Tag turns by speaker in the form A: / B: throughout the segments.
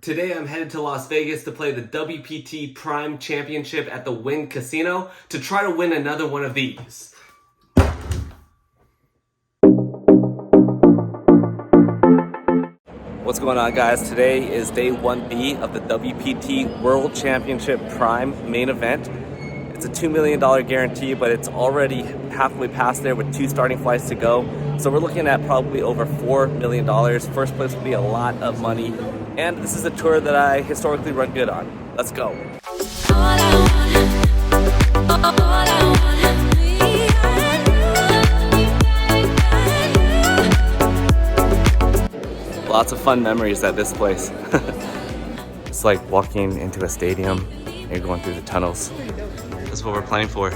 A: Today I'm headed to Las Vegas to play the WPT Prime Championship at the Wynn Casino to try to win another one of these. What's going on, guys? Today is day 1B of the WPT World Championship Prime main event. It's a $2 million guarantee, but it's already halfway past there with 2 starting flights to go. So we're looking at probably over $4 million. First place will be a lot of money. And this is a tour that I historically run good on. Let's go. Lots of fun memories at this place. It's like walking into a stadium and you're going through the tunnels. That's what we're playing for.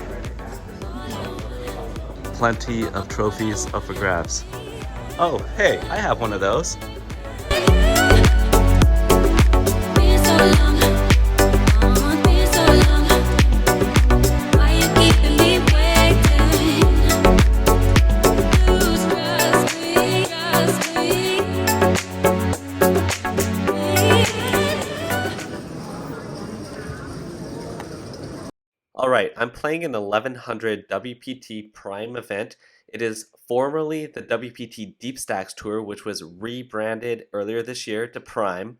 A: Plenty of trophies up for grabs. Oh, hey, I have one of those. Alright, I'm playing an 1100 WPT Prime event. It is formerly the WPT Deep Stacks Tour, which was rebranded earlier this year to Prime.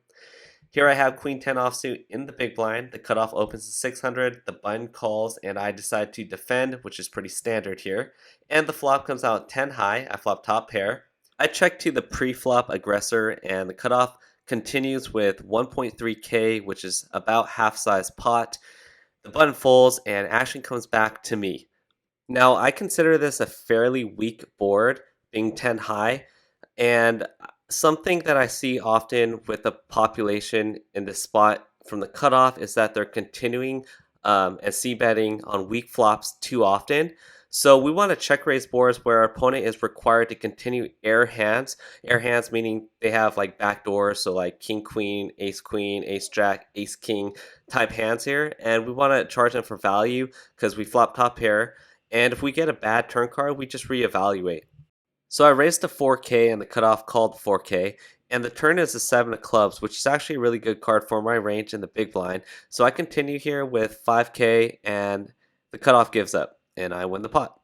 A: Here I have Queen 10 offsuit in the big blind. The cutoff opens to 600, the button calls, and I decide to defend, which is pretty standard here. And the flop comes out 10 high. I flop top pair. I check to the pre-flop aggressor, and the cutoff continues with 1.3k, which is about half-size pot. The button folds and action comes back to me. Now, I consider this a fairly weak board, being 10 high, and something that I see often with the population in this spot from the cutoff is that they're continuing and c-betting on weak flops too often. So we want to check raise boards where our opponent is required to continue air hands. Air hands meaning they have like backdoors, so like king, queen, ace, jack, ace, king type hands here. And we want to charge them for value because we flop top pair. And if we get a bad turn card, we just reevaluate. So I raised to 4k and the cutoff called 4k. And the turn is a 7 of clubs, which is actually a really good card for my range in the big blind. So I continue here with 5k and the cutoff gives up. And I win the pot.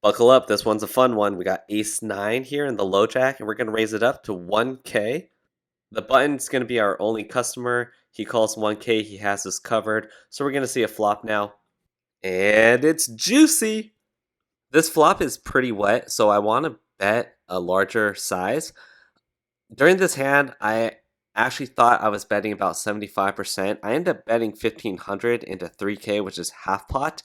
A: Buckle up, this one's a fun one. We got ace 9 here in the low jack, and we're going to raise it up to 1k. The button's going to be our only customer. He calls 1k, he has us covered. So we're going to see a flop now. And it's juicy! This flop is pretty wet, so I want to bet a larger size. During this hand, I actually thought I was betting about 75%. I ended up betting 1500 into 3k, which is half pot,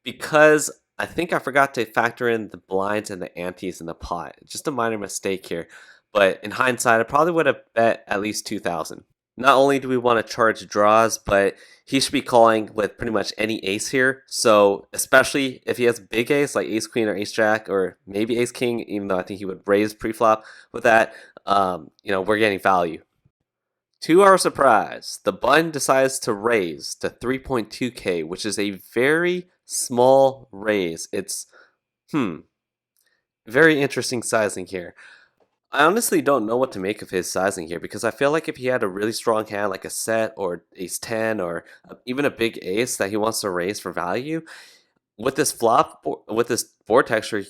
A: because I think I forgot to factor in the blinds and the antes in the pot. Just a minor mistake here, but in hindsight, I probably would have bet at least 2000. Not only do we want to charge draws, but he should be calling with pretty much any ace here. So especially if he has a big ace like ace queen or ace jack or maybe ace king, even though I think he would raise pre-flop with that, we're getting value. To our surprise, the button decides to raise to 3.2k, which is a very small raise. It's very interesting sizing here. I honestly don't know what to make of his sizing here because I feel like if he had a really strong hand like a set or ace 10 or even a big ace that he wants to raise for value, with this flop, with this board texture,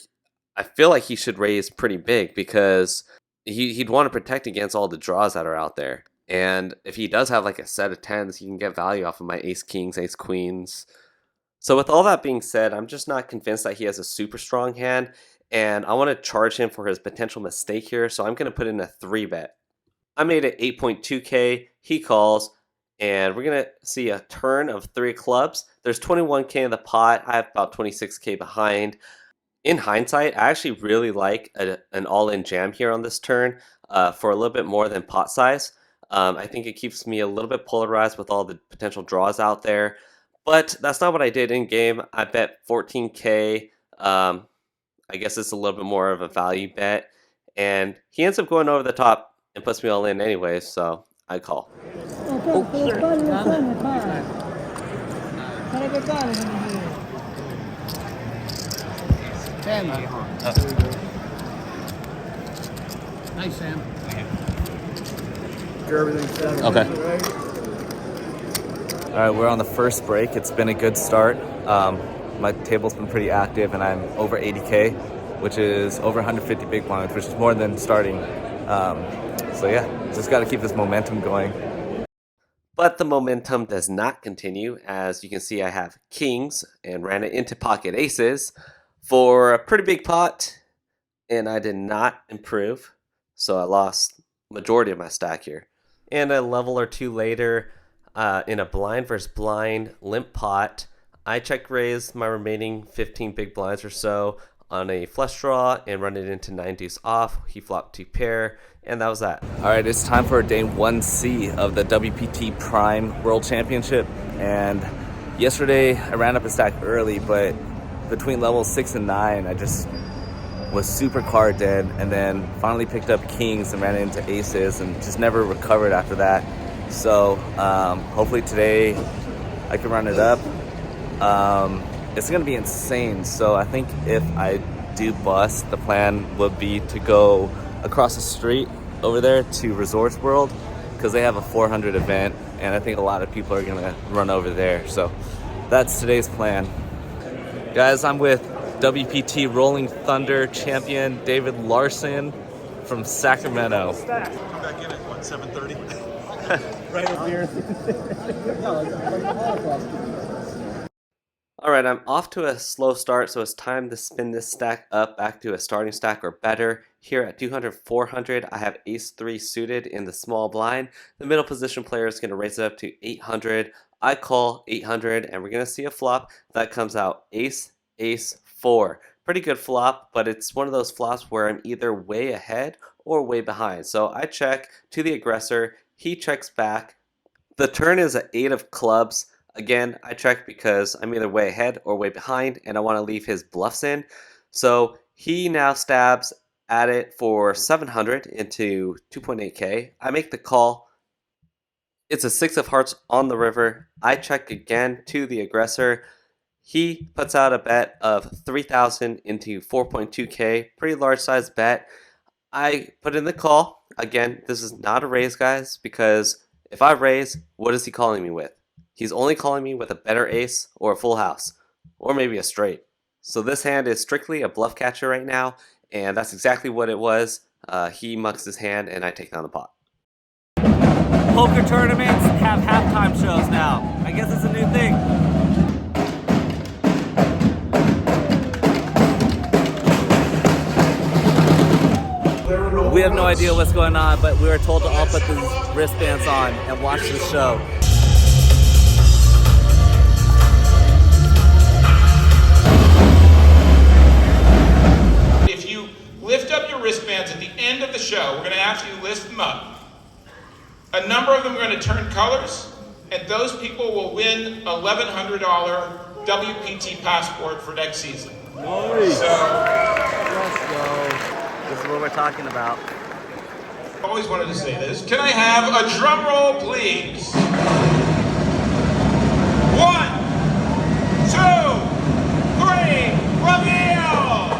A: I feel like he should raise pretty big because he'd want to protect against all the draws that are out there. And if he does have like a set of 10s, he can get value off of my ace kings, ace queens. So with all that being said, I'm just not convinced that he has a super strong hand. And I want to charge him for his potential mistake here, so I'm going to put in a 3-bet. I made it 8.2k, he calls, and we're going to see a turn of 3 clubs. There's 21k in the pot, I have about 26k behind. In hindsight, I actually really like an all-in jam here on this turn for a little bit more than pot size. I think it keeps me a little bit polarized with all the potential draws out there. But that's not what I did in game. I bet 14k. I guess it's a little bit more of a value bet. And he ends up going over the top and puts me all in anyways, so I call.
B: Sam. Nice, Sam.
C: Okay. All right, we're on the first break. It's been a good start. My table's been pretty active, and I'm over 80K, which is over 150 big blinds, which is more than starting. So yeah, just got to keep this momentum going.
A: But the momentum does not continue. As you can see, I have kings and ran it into pocket aces for a pretty big pot, and I did not improve, so I lost majority of my stack here. And a level or two later, in a blind versus blind limp pot, I check raise my remaining 15 big blinds or so on a flush draw and run it into 9 deuce off. He flopped 2 pair, and that was that.
C: All right, it's time for day 1C of the WPT Prime World Championship. And yesterday I ran up a stack early, but between levels 6 and 9, I just was super card dead, and then finally picked up kings and ran into aces and just never recovered after that. So hopefully today I can run it up. It's gonna be insane. So I think if I do bust, the plan would be to go across the street over there to Resorts World, because they have a 400 event, and I think a lot of people are gonna run over there. So that's today's plan. Guys, I'm with WPT Rolling Thunder champion David Larson from Sacramento.
D: Come back in at what, 7:30?
C: Right up here.
A: Alright, I'm off to a slow start, so it's time to spin this stack up back to a starting stack or better. Here at 200-400, I have ace-3 suited in the small blind. The middle position player is going to raise it up to 800. I call 800, and we're going to see a flop that comes out ace-4. Pretty good flop, but it's one of those flops where I'm either way ahead or way behind. So I check to the aggressor, he checks back. The turn is an 8 of clubs. Again, I check because I'm either way ahead or way behind, and I want to leave his bluffs in. So he now stabs at it for 700 into 2.8k. I make the call. It's a 6 of hearts on the river. I check again to the aggressor. He puts out a bet of 3,000 into 4.2k. Pretty large size bet. I put in the call. Again, this is not a raise, guys, because if I raise, what is he calling me with? He's only calling me with a better ace or a full house, or maybe a straight. So this hand is strictly a bluff catcher right now, and that's exactly what it was. He mucks his hand, and I take down the pot.
C: Poker tournaments have halftime shows now. I guess it's a new thing. We have no idea what's going on, but we were told to all put these wristbands on and watch the show.
E: If you lift up your wristbands at the end of the show, we're going to ask you to lift them up. A number of them are going to turn colors, and those people will win a $1,100 WPT passport for next season.
C: Nice.
E: So,
C: Let's go. This is what we're talking about.
E: I always wanted to say this. Can I have a drum roll, please? 1, 2, 3, reveal!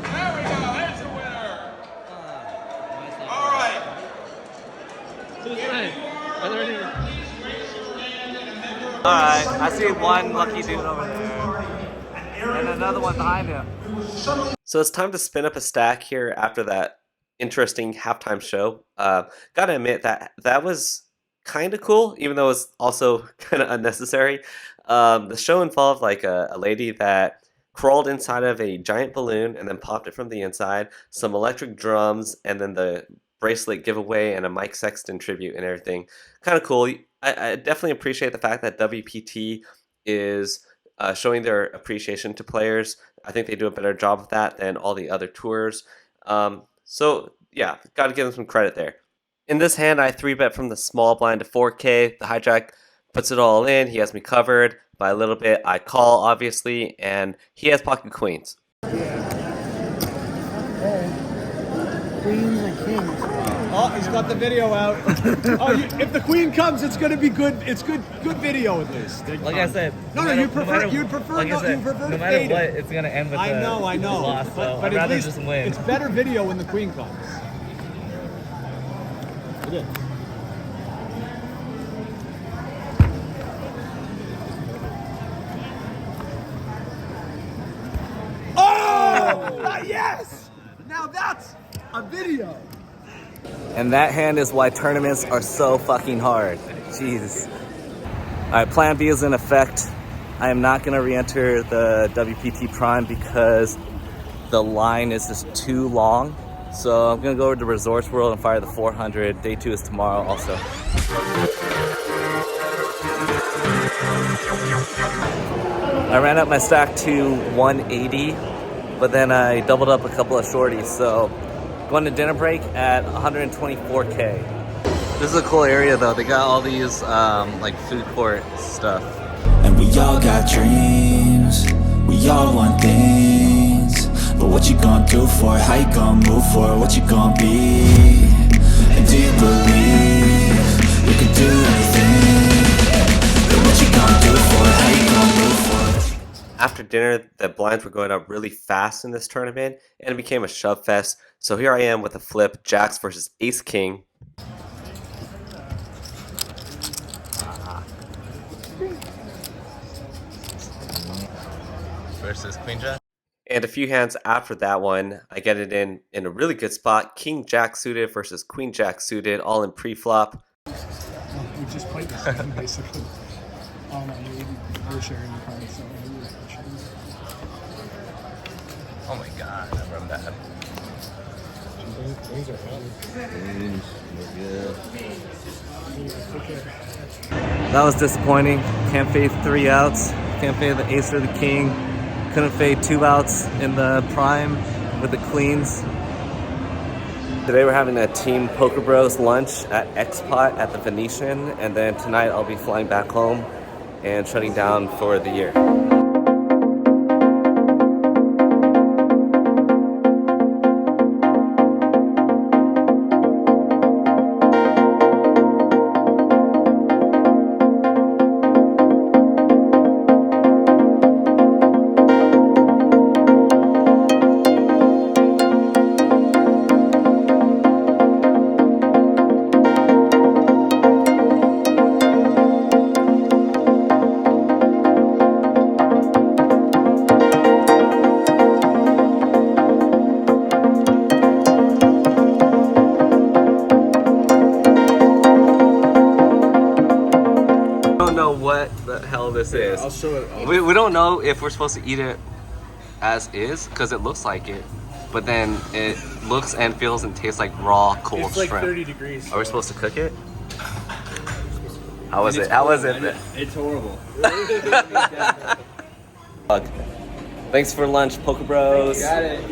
E: There we go, there's the winner. All right.
C: Alright, I see one lucky dude over there. And another one behind him.
A: So it's time to spin up a stack here after that interesting halftime show. Gotta admit that was kind of cool, even though it's also kind of unnecessary. The show involved like a lady that crawled inside of a giant balloon and then popped it from the inside, some electric drums, and then the bracelet giveaway and a Mike Sexton tribute and everything. Kind of cool. I definitely appreciate the fact that WPT is showing their appreciation to players. I think they do a better job of that than all the other tours. So yeah, got to give them some credit there. In this hand, I 3-bet from the small blind to 4K. The hijack puts it all in. He has me covered by a little bit. I call, obviously, and he has pocket queens.
B: Queens and kings. Oh, he's got the video out. If the queen comes, it's gonna be good. It's good video at least.
C: Like I said,
B: You'd prefer
C: no
B: to
C: matter
B: fade
C: what,
B: it.
C: it's gonna end with
B: I know.
C: loss. So
B: But
C: I'd
B: at
C: rather
B: least
C: just win.
B: it's better video when the queen comes. It is. Oh! Yes! Now that's a video.
C: And that hand is why tournaments are so fucking hard. Jeez. All right, plan B is in effect. I am not gonna re-enter the WPT Prime because the line is just too long. So I'm gonna go over to Resorts World and fire the 400. Day 2 is tomorrow also. I ran up my stack to 180, but then I doubled up a couple of shorties. So going to dinner break at 124K. This is a cool area though. They got all these like food court stuff.
F: And we all got dreams, we all want things. But what you gonna do for it? How you gonna move for it? What you gonna be? And do you believe you can do anything? But what you gonna do for it? How you gonna move for it?
A: After dinner, the blinds were going up really fast in this tournament, and it became a shove fest. So here I am with a flip, Jacks versus Ace King.
C: Versus Queen Jack.
A: And a few hands after that one, I get it in a really good spot. King Jack suited versus Queen Jack suited, all in pre-flop.
G: We just played the same, basically. Oh no, we're sharing the cards, so we were sharing.
C: Oh my god, I run bad. That was disappointing. Can't fade 3 outs. Can't fade the ace or the king. Couldn't fade 2 outs in the prime with the queens. Today we're having a Team Pokerbros lunch at X-Pot at the Venetian, and then tonight I'll be flying back home and shutting down for the year. What the hell this is.
G: I'll show it.
C: We don't know if we're supposed to eat it as is because it looks like it, but then it looks and feels and tastes like raw cold
G: It's like
C: shrimp.
G: 30 degrees.
C: Are we supposed to cook it? How was it? How was it?
G: It's horrible.
C: Thanks for lunch, Pokerbros.
B: Got it.